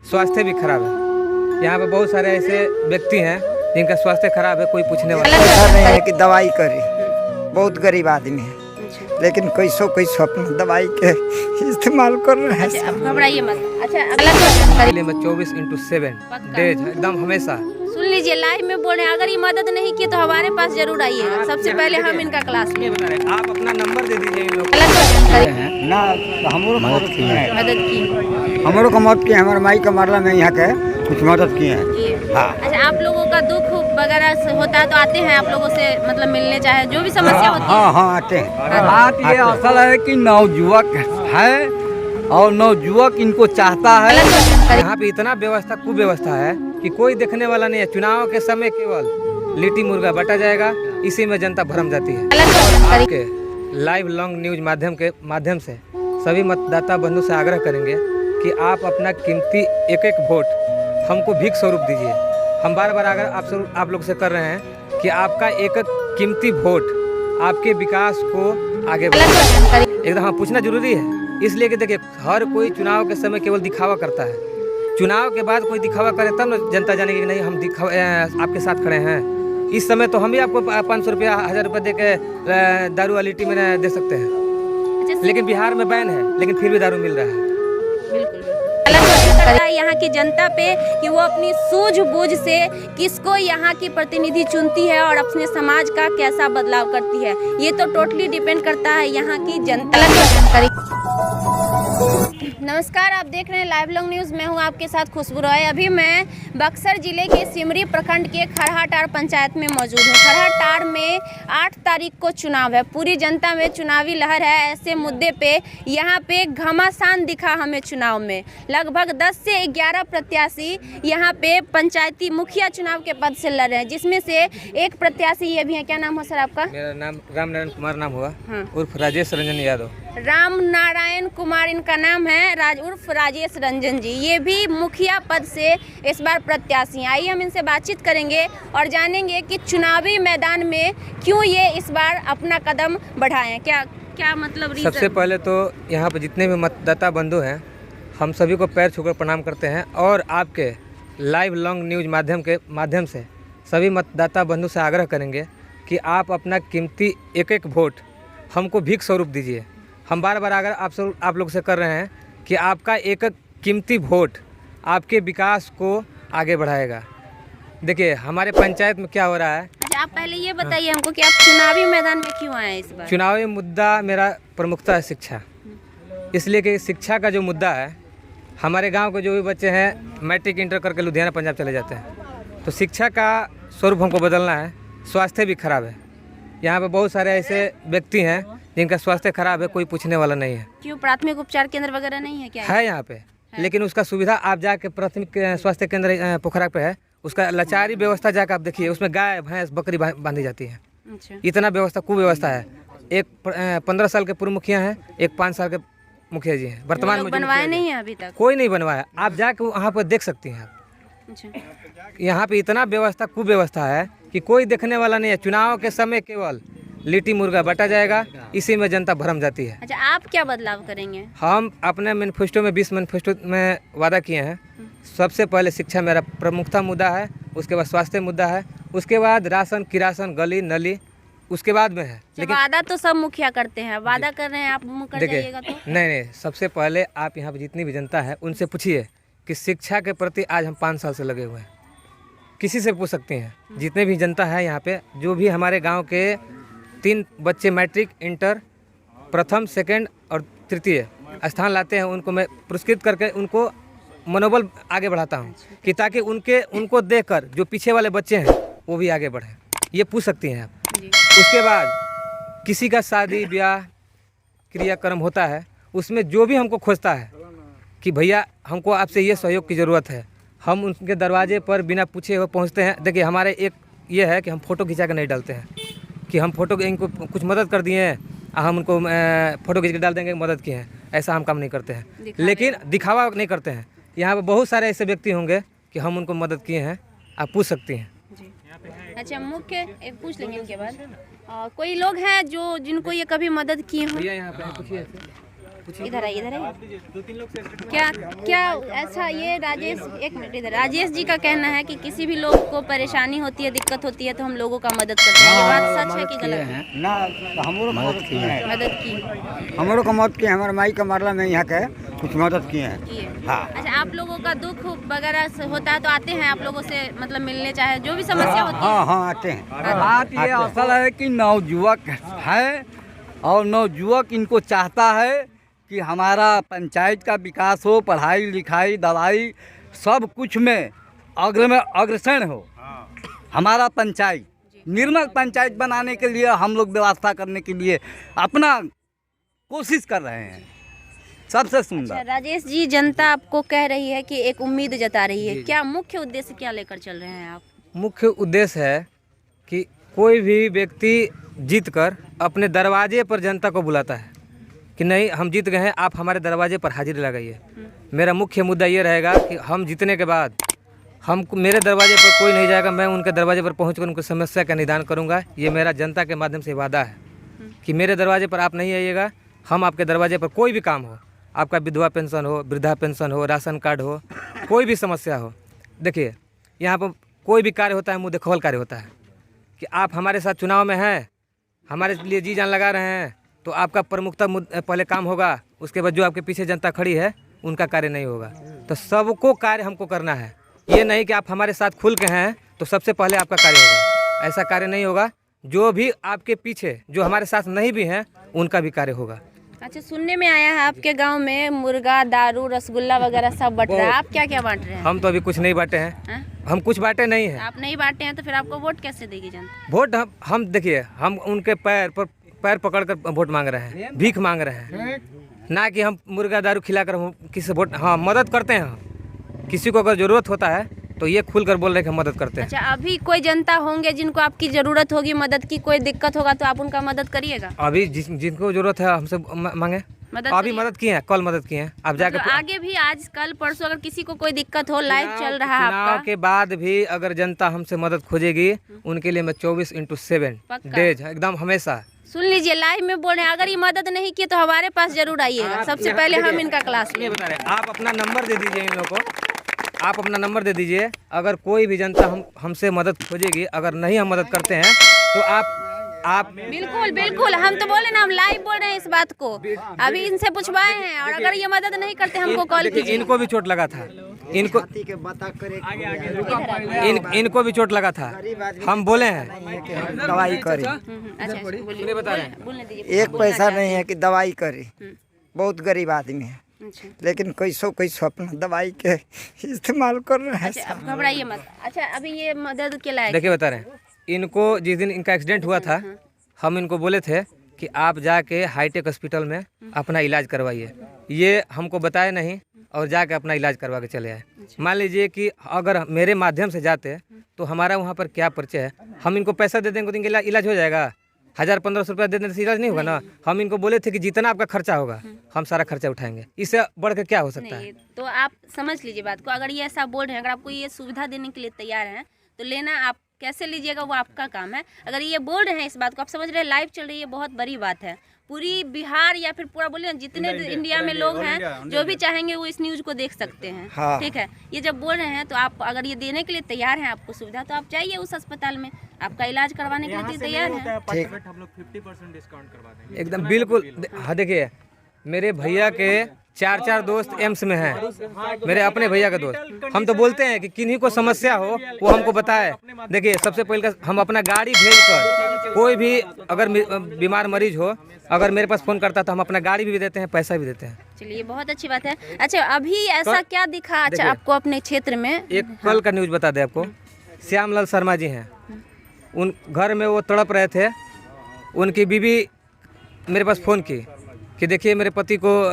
स्वास्थ्य भी खराब है। यहाँ पे बहुत सारे ऐसे व्यक्ति हैं जिनका स्वास्थ्य खराब है, कोई पूछने वाला ऐसा नहीं है कि दवाई करे, बहुत गरीब आदमी है लेकिन कैसो अपना दवाई के इस्तेमाल कर रहे हैं। अच्छा, अब घबराइए मत। अच्छा, अगला में 24/7 डेज एकदम हमेशा। सुन लीजिए, लाइव में बोल रहे हैं, अगर ये मदद नहीं की तो हमारे पास जरूर आइएगा। सबसे पहले हम इनका क्लास में बता रहे हैं, आप अपना नंबर दे दीजिए इन लोग ना हमरो मदद की है, हमरों को मदद की है, हमारे माई का मारला में यहाँ के कुछ मदद की है। हाँ। अच्छा, आप लोगों का दुख वगैरह होता है तो आते हैं आप लोगों से, मतलब मिलने, चाहे जो भी समस्या होती है? हाँ आते हैं। बात ये असल है कि नवयुवक है और नवयुवक इनको चाहता है। यहाँ पे इतना व्यवस्था कुव्यवस्था है कि कोई देखने वाला नहीं है। चुनाव के समय केवल लिट्टी मुर्गा बटा जाएगा, इसी में जनता भरम जाती है। आपके लाइव लॉन्ग न्यूज माध्यम से सभी मतदाता बंधु से आग्रह करेंगे कि आप अपना कीमती एक वोट हमको भीख स्वरूप दीजिए। हम बार बार आग्रह आप लोग से कर रहे हैं कि आपका एक कीमती वोट आपके विकास को आगे बढ़ाए। एकदम हाँ, पूछना जरूरी है, इसलिए कि देखिए हर कोई चुनाव के समय केवल दिखावा करता है। चुनाव के बाद कोई दिखावा करे तब न जनता जानेगी कि नहीं हम आपके साथ खड़े हैं। इस समय तो हम भी आपको 500 रुपया 1000 रुपये दे के दारू वाली टी में दे सकते हैं, लेकिन बिहार में बैन है लेकिन फिर भी दारू मिल रहा है। यहाँ की जनता पे कि वो अपनी सूझबूझ से किसको यहाँ की प्रतिनिधि चुनती है और अपने समाज का कैसा बदलाव करती है, ये तो टोटली डिपेंड करता है यहाँ की जनता। नमस्कार, आप देख रहे हैं लाइव लॉन्ग न्यूज़। मैं हूं आपके साथ खुशबू रॉय। अभी मैं बक्सर जिले के सिमरी प्रखंड के खरहाटाड़ पंचायत में मौजूद हूं। खरहाटाड़ में 8 तारीख को चुनाव है, पूरी जनता में चुनावी लहर है। ऐसे मुद्दे पे यहां पे घमासान दिखा हमें चुनाव में। लगभग 10 से 11 प्रत्याशी यहां पे पंचायती मुखिया चुनाव के पद से लड़ रहे हैं, जिसमें से एक प्रत्याशी ये भी है। क्या नाम हो सर आपका? मेरा नाम राम नारायण कुमार नाम हुआ, हाँ। उर्फ राजेश रंजन यादव। राम नारायण कुमार इनका नाम है, उर्फ राजेश रंजन जी। ये भी मुखिया पद से इस बार प्रत्याशी हैं। आइए हम इनसे बातचीत करेंगे और जानेंगे कि चुनावी मैदान में क्यों ये इस बार अपना कदम बढ़ाएं। क्या मतलब रीजन? सबसे पहले तो यहाँ पर जितने भी मतदाता बंधु हैं, हम सभी को पैर छूकर प्रणाम करते हैं और आपके लाइव लॉन्ग न्यूज माध्यम से सभी मतदाता बंधु से आग्रह करेंगे कि आप अपना कीमती एक वोट हमको भीख स्वरूप दीजिए। हम बार बार आग्रह आप लोग से कर रहे हैं कि आपका एक कीमती वोट आपके विकास को आगे बढ़ाएगा। देखिए हमारे पंचायत में क्या हो रहा है। अच्छा, आप पहले ये बताइए हमको कि आप चुनावी मैदान में क्यों आए इस बार? चुनावी मुद्दा मेरा प्रमुखता है शिक्षा, इसलिए कि शिक्षा का जो मुद्दा है, हमारे गांव के जो भी बच्चे हैं मैट्रिक इंटर करके लुधियाना पंजाब चले जाते हैं, तो शिक्षा का स्वरूप हमको बदलना है। स्वास्थ्य भी खराब है, यहाँ पे बहुत सारे ऐसे व्यक्ति हैं जिनका स्वास्थ्य खराब है, कोई पूछने वाला नहीं है। क्यों, प्राथमिक उपचार केंद्र वगैरह नहीं है क्या? है यहाँ पे, लेकिन उसका सुविधा आप जाके प्राथमिक स्वास्थ्य केंद्र पोखरा पे है, उसका लाचारी व्यवस्था जाकर आप देखिए, उसमें गाय भैंस बकरी बांधी जाती है। अच्छा। इतना व्यवस्था कुव्यवस्था है। एक 15 साल के पूर्व मुखिया हैं, एक 5 साल के मुखिया जी हैं। वर्तमान में बनवाया नहीं है अभी तक? कोई नहीं बनवाया, आप जाके वहाँ पर देख सकती हैं। अच्छा। यहाँ पे इतना व्यवस्था कुव्यवस्था है कि कोई देखने वाला नहीं है। चुनाव के समय केवल लिट्टी मुर्गा बटा जाएगा, इसी में जनता भरम जाती है। अच्छा, आप क्या बदलाव करेंगे? हम अपने मैनिफेस्टो में 20 मैनिफेस्टो में वादा किए हैं। सबसे पहले शिक्षा मेरा प्रमुखता मुद्दा है, उसके बाद स्वास्थ्य मुद्दा है, उसके बाद राशन किरासन गली नली उसके बाद में है। लेकिन वादा तो सब मुखिया करते हैं, वादा कर रहे हैं आप कर जाइएगा तो? नहीं, सबसे पहले आप यहाँ पर जितनी भी जनता है उनसे पूछिए कि शिक्षा के प्रति आज हम 5 साल से लगे हुए हैं। किसी से पूछ सकते हैं, जितने भी जनता है यहाँ पे, जो भी हमारे गाँव के 3 बच्चे मैट्रिक इंटर प्रथम सेकंड और तृतीय स्थान लाते हैं, उनको मैं पुरस्कृत करके उनको मनोबल आगे बढ़ाता हूं कि ताकि उनको देखकर जो पीछे वाले बच्चे हैं वो भी आगे बढ़ें। ये पूछ सकती हैं आप। उसके बाद किसी का शादी ब्याह क्रियाक्रम होता है, उसमें जो भी हमको खोजता है कि भैया हमको आपसे ये सहयोग की ज़रूरत है, हम उनके दरवाजे पर बिना पूछे हुए पहुँचते हैं। देखिए हमारे एक ये है कि हम फ़ोटो खिंचा कर नहीं डालते हैं कि हम फोटो इनको कुछ मदद कर दिए हैं, हम उनको फ़ोटो खींच के डाल देंगे मदद किए हैं, ऐसा हम काम नहीं करते हैं। लेकिन दिखावा नहीं करते हैं। यहाँ पर बहुत सारे ऐसे व्यक्ति होंगे कि हम उनको मदद किए हैं, आप पूछ सकती हैं। अच्छा, मुख्य एक पूछ लेंगे इनके बाद। कोई लोग हैं जिनको ये कभी मदद किए हों? भैया यहाँ पे पूछिए। इधर आइए, इधर आइए। क्या क्या अच्छा, ये राजेश, एक मिनट इधर, राजेश जी का कहना है कि किसी भी लोग को परेशानी होती है, दिक्कत होती है तो हम लोगों का मदद करते हैं। ये बात सच है कि गलत है? ना हमरो मदद किए हैं, मदद की हमरो को मदद किए, हमारे माई का मारला में यहाँ के कुछ मदद किए हैं। किए। हाँ। अच्छा, आप लोगों का दुख वगैरह से होता है तो आते हैं आप लोगों से मतलब मिलने, चाहे जो भी समस्या होती है? हाँ हाँ आते हैं। बात ये असल है कि नवयुवक है और नवयुवक इनको चाहता है कि हमारा पंचायत का विकास हो, पढ़ाई लिखाई दवाई सब कुछ में अग्रसर हो। हमारा पंचायत निर्मल पंचायत बनाने के लिए हम लोग व्यवस्था करने के लिए अपना कोशिश कर रहे हैं। सबसे अच्छा, सुंदर राजेश जी, जनता आपको कह रही है कि एक उम्मीद जता रही है, क्या मुख्य उद्देश्य क्या लेकर चल रहे हैं आप? मुख्य उद्देश्य है कि कोई भी व्यक्ति जीतकर अपने दरवाजे पर जनता को बुलाता है कि नहीं हम जीत गए हैं, आप हमारे दरवाजे पर हाजिरी लगाइए। मेरा मुख्य मुद्दा ये रहेगा कि हम जीतने के बाद मेरे दरवाजे पर कोई नहीं जाएगा, मैं उनके दरवाजे पर पहुंचकर उनकी समस्या का निदान करूंगा। ये मेरा जनता के माध्यम से वादा है कि मेरे दरवाजे पर आप नहीं आइएगा, हम आपके दरवाजे पर कोई भी काम हो, आपका विधवा पेंशन हो, वृद्धा पेंशन हो, राशन कार्ड हो, कोई भी समस्या हो। देखिए यहाँ पर कोई भी कार्य होता है मुँह देखौल कार्य होता है कि आप हमारे साथ चुनाव में हैं, हमारे लिए जी जान लगा रहे हैं, तो आपका प्रमुखता पहले काम होगा, उसके बाद जो आपके पीछे जनता खड़ी है उनका कार्य नहीं होगा। तो सबको कार्य हमको करना है, ये नहीं कि आप हमारे साथ खुल के हैं तो सबसे पहले आपका कार्य होगा, ऐसा कार्य नहीं होगा। जो भी आपके पीछे जो हमारे साथ नहीं भी हैं उनका भी कार्य होगा। अच्छा, सुनने में आया है आपके गांव में मुर्गा, दारू, रसगुल्ला वगैरह सब बट रहा है, आप क्या क्या बांट रहे हैं? हम तो अभी कुछ नहीं बांटे हैं। हाँ? हम कुछ बांटे नहीं हैं। आप नहीं बांटे हैं तो फिर आपको वोट कैसे देगी जनता? वोट हम देखिए, हम उनके पैर पकड़कर वोट मांग रहे हैं, भीख मांग रहे हैं, ना कि हम मुर्गा दारू खिलाकर हम किसी वोट। हाँ, मदद करते हैं हम, किसी को अगर ज़रूरत होता है तो ये खुल कर बोल रहे हैं कि हम मदद करते हैं। अच्छा, अभी कोई जनता होंगे जिनको आपकी ज़रूरत होगी मदद की, कोई दिक्कत होगा तो आप उनका मदद करिएगा? अभी जिनको ज़रूरत है हमसे मांगे, अभी मदद किए हैं, कल मदद किए हैं। आप जाकर तो आगे भी आज कल परसों अगर किसी को कोई दिक्कत हो, लाइव चल रहा है चुनाव आपका, के बाद भी अगर जनता हमसे मदद खोजेगी उनके लिए मैं 24/7 पक्का? डेज एकदम हमेशा। सुन लीजिए, लाइव में बोल रहे हैं, अगर ये मदद नहीं की तो हमारे पास जरूर आइएगा, सबसे पहले हम इनका क्लास ये बता रहे हैं। आप अपना नंबर दे दीजिए इन लोगों को, आप अपना नंबर दे दीजिए। अगर कोई भी जनता हमसे मदद खोजेगी, अगर नहीं हम मदद करते हैं तो आप बिल्कुल बिल्कुल, हम तो बोले ना, हम लाइव बोल रहे हैं इस बात को, अभी इनसे पूछवाए हैं, और अगर ये मदद नहीं करते हमको कॉल कीजिए। इनको भी चोट लगा था, इनको भी चोट लगा था, हम बोले हैं दवाई करे, अच्छा, बोलिए, बता रहे हैं। बोलने दीजिए। एक पैसा नहीं है कि दवाई करे, बहुत गरीब आदमी है, अच्छा, लेकिन कैसो अपना दवाई के इस्तेमाल कर रहे हैं। अच्छा, अब घबराइए मत। अच्छा, अभी ये मदद के लायक? देखिए बता रहे हैं, इनको जिस दिन इनका एक्सीडेंट हुआ था हम इनको बोले थे कि आप जाके हाईटेक हॉस्पिटल में अपना इलाज करवाइए। ये हमको बताए नहीं और जाके अपना इलाज करवा के चले आए। मान लीजिए कि अगर मेरे माध्यम से जाते तो हमारा वहाँ पर क्या परिचय है, हम इनको पैसा दे देंगे तो इनका इलाज हो जाएगा। 1000-1500 रुपया दे देने से इलाज नहीं होगा ना। हम इनको बोले थे कि जितना आपका खर्चा होगा हम सारा खर्चा उठाएंगे, इससे बढ़ के क्या हो सकता है। नहीं, तो आप समझ लीजिए बात को, अगर ये ऐसा बोल रहे हैं, अगर आपको ये सुविधा देने के लिए तैयार हैं तो लेना, आप कैसे लीजिएगा वो आपका काम है। अगर ये बोल रहे हैं इस बात को, आप समझ रहे हैं लाइव चल रही है, बहुत बड़ी बात है। पूरी बिहार या फिर पूरा बोले जितने इंडिया में लोग हैं जो भी चाहेंगे वो इस न्यूज़ को देख सकते हैं। हाँ। ठीक है, ये जब बोल रहे हैं तो आप अगर ये देने के लिए तैयार हैं आपको सुविधा, तो आप जाइए उस अस्पताल में, आपका इलाज करवाने के लिए तैयार हैं। एकदम बिल्कुल। हाँ देखिए, मेरे भैया के 4 दोस्त एम्स में हैं, मेरे अपने भैया का दोस्त। हम तो बोलते हैं कि किन्हीं को समस्या हो वो हमको बताए। देखिए, सबसे पहले हम अपना गाड़ी भेजकर कोई भी अगर बीमार मरीज हो, अगर मेरे पास फ़ोन करता तो हम अपना गाड़ी भी देते हैं, पैसा भी देते हैं। चलिए, बहुत अच्छी बात है। अच्छा, अभी ऐसा क्या दिखा अच्छा आपको अपने क्षेत्र में? एक कल का न्यूज़ बता दें आपको। श्यामलाल शर्मा जी हैं, उन घर में वो तड़प रहे थे। उनकी बीवी मेरे पास फ़ोन की कि देखिए मेरे पति को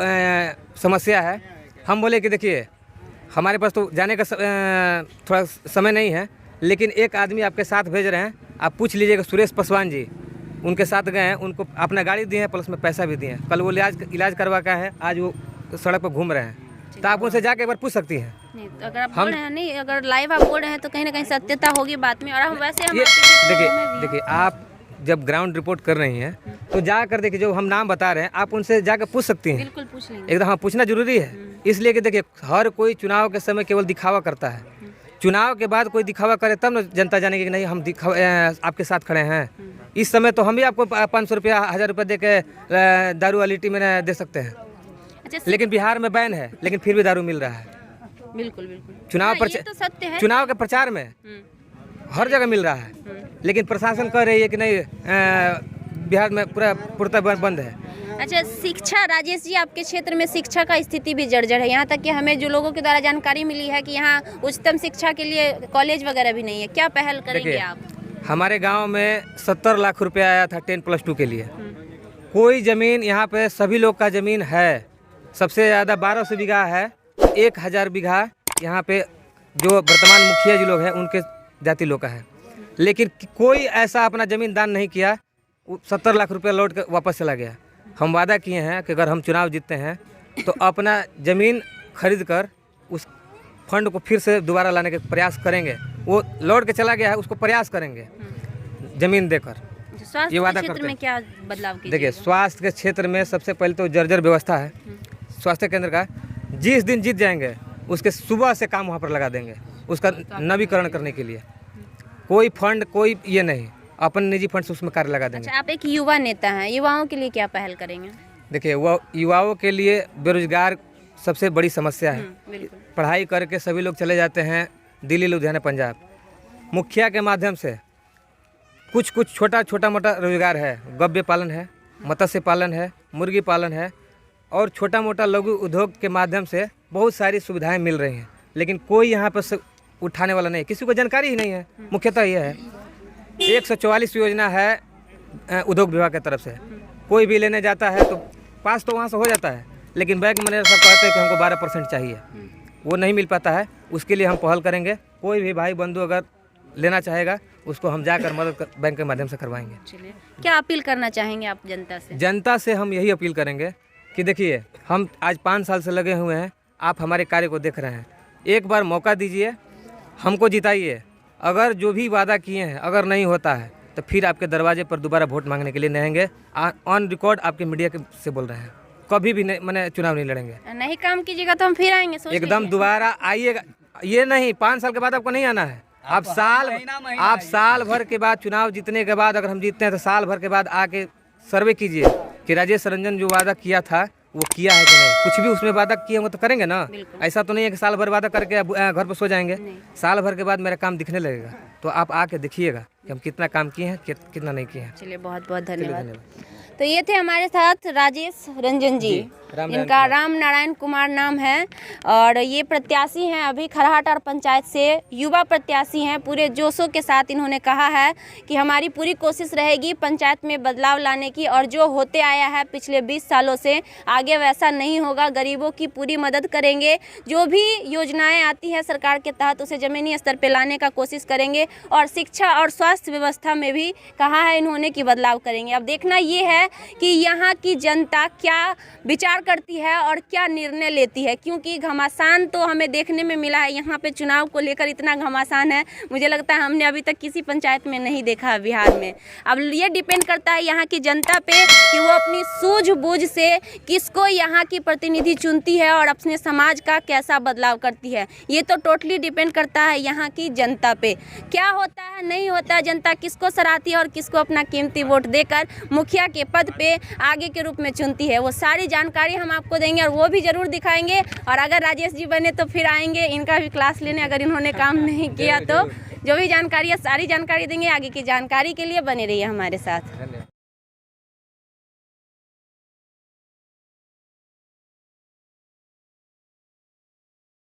समस्या है। हम बोले कि देखिए हमारे पास तो जाने का थोड़ा समय नहीं है, लेकिन एक आदमी आपके साथ भेज रहे हैं, आप पूछ लीजिएगा। सुरेश पासवान जी उनके साथ गए हैं, उनको अपना गाड़ी दिए हैं, प्लस में पैसा भी दिए हैं। कल वो इलाज करवा का है, आज वो सड़क पर घूम रहे हैं, तो आप उनसे जाके एक बार पूछ सकती हैं। नहीं, तो अगर आप बोल रहे हैं, नहीं अगर लाइव आप बोल रहे हैं तो कहीं ना कहीं सत्यता होगी बात में। और हम वैसे हम देखिए आप जब ग्राउंड रिपोर्ट कर रही हैं तो जाकर देखिए जो हम नाम बता रहे हैं आप उनसे जाकर पूछ सकती हैं। बिल्कुल पूछ लेंगे। एकदम हाँ, पूछना जरूरी है। इसलिए कि देखिए हर कोई चुनाव के समय केवल दिखावा करता है। चुनाव के बाद कोई दिखावा करे तब न जनता जानेगी कि नहीं हम आपके साथ खड़े हैं। इस समय तो हम भी आपको 500 रुपया 1000 रुपया दे के दारू वाली टी में दे सकते हैं। अच्छा, लेकिन बिहार में बैन है लेकिन फिर भी दारू मिल रहा है। बिल्कुल बिल्कुल चुनाव हाँ, ये तो सत्य है। चुनाव के प्रचार में हर जगह मिल रहा है, लेकिन प्रशासन कह रही है कि नहीं बिहार में पूरा बंद है। अच्छा, शिक्षा, राजेश जी आपके क्षेत्र में शिक्षा का स्थिति भी जर्जर है। यहाँ तक कि हमें जो लोगों के द्वारा जानकारी मिली है कि यहाँ उच्चतम शिक्षा के लिए कॉलेज वगैरह भी नहीं है। क्या पहल करेंगे आप? हमारे गांव में 70 लाख रुपया आया था 10+2 के लिए। कोई ज़मीन यहाँ पे सभी लोग का ज़मीन है, सबसे ज़्यादा 1200 बीघा है, 1000 बीघा यहाँ पे जो वर्तमान मुखिया जी लोग हैं उनके जाति लोग का है। लेकिन कोई ऐसा अपना ज़मीन दान नहीं किया, 70 लाख रुपया लौट के वापस चला गया। हम वादा किए हैं कि अगर हम चुनाव जीतते हैं तो अपना ज़मीन खरीद कर उस फंड को फिर से दोबारा लाने के प्रयास करेंगे। वो लौट के चला गया है, उसको प्रयास करेंगे ज़मीन देकर। स्वास्थ्य वादा के क्षेत्र करते में क्या बदलाव कीजिएगा? देखिए स्वास्थ्य के क्षेत्र में सबसे पहले तो जर्जर व्यवस्था है स्वास्थ्य केंद्र का। जिस दिन जीत जाएंगे उसके सुबह से काम वहाँ पर लगा देंगे उसका नवीकरण करने के लिए। कोई फंड कोई ये नहीं, अपन निजी फंड से उसमें कार्य लगा देंगे। अच्छा, आप एक युवा नेता हैं, युवाओं के लिए क्या पहल करेंगे? देखिए वो युवाओं के लिए बेरोजगार सबसे बड़ी समस्या है। बिल्कुल। पढ़ाई करके सभी लोग चले जाते हैं दिल्ली, लुधियाना, पंजाब। मुखिया के माध्यम से कुछ छोटा मोटा रोजगार है। गव्य पालन है, मत्स्य पालन है, मुर्गी पालन है और छोटा मोटा लघु उद्योग के माध्यम से बहुत सारी सुविधाएं मिल रही हैं। लेकिन कोई यहाँ पर उठाने वाला नहीं, किसी को जानकारी ही नहीं है। मुख्यतः यह है 144 योजना है उद्योग विभाग की तरफ से। कोई भी लेने जाता है तो पास तो वहाँ से हो जाता है, लेकिन बैंक मैनेजर सब कहते हैं कि हमको 12% चाहिए, वो नहीं मिल पाता है। उसके लिए हम पहल करेंगे। कोई भी भाई बंधु अगर लेना चाहेगा उसको हम जाकर मदद बैंक के माध्यम से करवाएंगे। चलिए, क्या अपील करना चाहेंगे आप जनता से? जनता से हम यही अपील करेंगे कि देखिए हम आज 5 साल से लगे हुए हैं, आप हमारे कार्य को देख रहे हैं, एक बार मौका दीजिए, हमको जिताइए। अगर जो भी वादा किए हैं अगर नहीं होता है तो फिर आपके दरवाजे पर दोबारा वोट मांगने के लिए नहीं आएंगे। ऑन रिकॉर्ड आपके मीडिया के से बोल रहे हैं, कभी भी नहीं मैंने चुनाव नहीं लड़ेंगे। नहीं काम कीजिएगा तो हम फिर आएंगे। सोच एकदम लीजिए। दोबारा आइएगा, ये नहीं 5 साल के बाद आपको नहीं आना है। आप साल भर के बाद चुनाव जीतने के बाद अगर हम जीतते हैं तो साल भर के बाद आके सर्वे कीजिए कि राजेश रंजन जो वादा किया था वो किया है कि नहीं। कुछ भी उसमें वादा किए होंगे तो करेंगे ना। ऐसा तो नहीं है कि साल भर वादा करके घर पर सो जाएंगे। साल भर के बाद मेरा काम दिखने लगेगा, तो आप आके देखिएगा कि हम कितना काम किए हैं, कितना नहीं किए हैं। चलिए, बहुत बहुत धन्यवाद। तो ये थे हमारे साथ राजेश रंजन जी, इनका राम नारायण कुमार नाम है और ये प्रत्याशी हैं अभी खरहाटार पंचायत से, युवा प्रत्याशी हैं। पूरे जोशों के साथ इन्होंने कहा है कि हमारी पूरी कोशिश रहेगी पंचायत में बदलाव लाने की और जो होते आया है पिछले 20 सालों से आगे वैसा नहीं होगा। गरीबों की पूरी मदद करेंगे, जो भी योजनाएं आती है सरकार के तहत उसे ज़मीनी स्तर पर लाने का कोशिश करेंगे और शिक्षा और स्वास्थ्य व्यवस्था में भी कहा है इन्होंने कि बदलाव करेंगे। अब देखना ये है कि यहाँ की जनता क्या विचार करती है और क्या निर्णय लेती है, क्योंकि घमासान तो हमें देखने में मिला है। यहाँ पे चुनाव को लेकर इतना घमासान है, मुझे लगता है हमने अभी तक किसी पंचायत में नहीं देखा है बिहार में। अब ये डिपेंड करता है यहाँ की जनता पे कि वो अपनी सूझबूझ से किसको यहाँ की प्रतिनिधि चुनती है और अपने समाज का कैसा बदलाव करती है। ये तो टोटली डिपेंड करता है यहाँ की जनता पे। क्या होता है नहीं होता है, जनता किसको सराहती है और किसको अपना कीमती वोट देकर मुखिया के पद पे आगे के रूप में चुनती है, वो सारी जानकारी हम आपको देंगे और वो भी ज़रूर दिखाएंगे। और अगर राजेश जी बने तो फिर आएंगे इनका भी क्लास लेने, अगर इन्होंने काम नहीं किया तो जो भी जानकारी है सारी जानकारी देंगे। आगे की जानकारी के लिए बने रहिए हमारे साथ।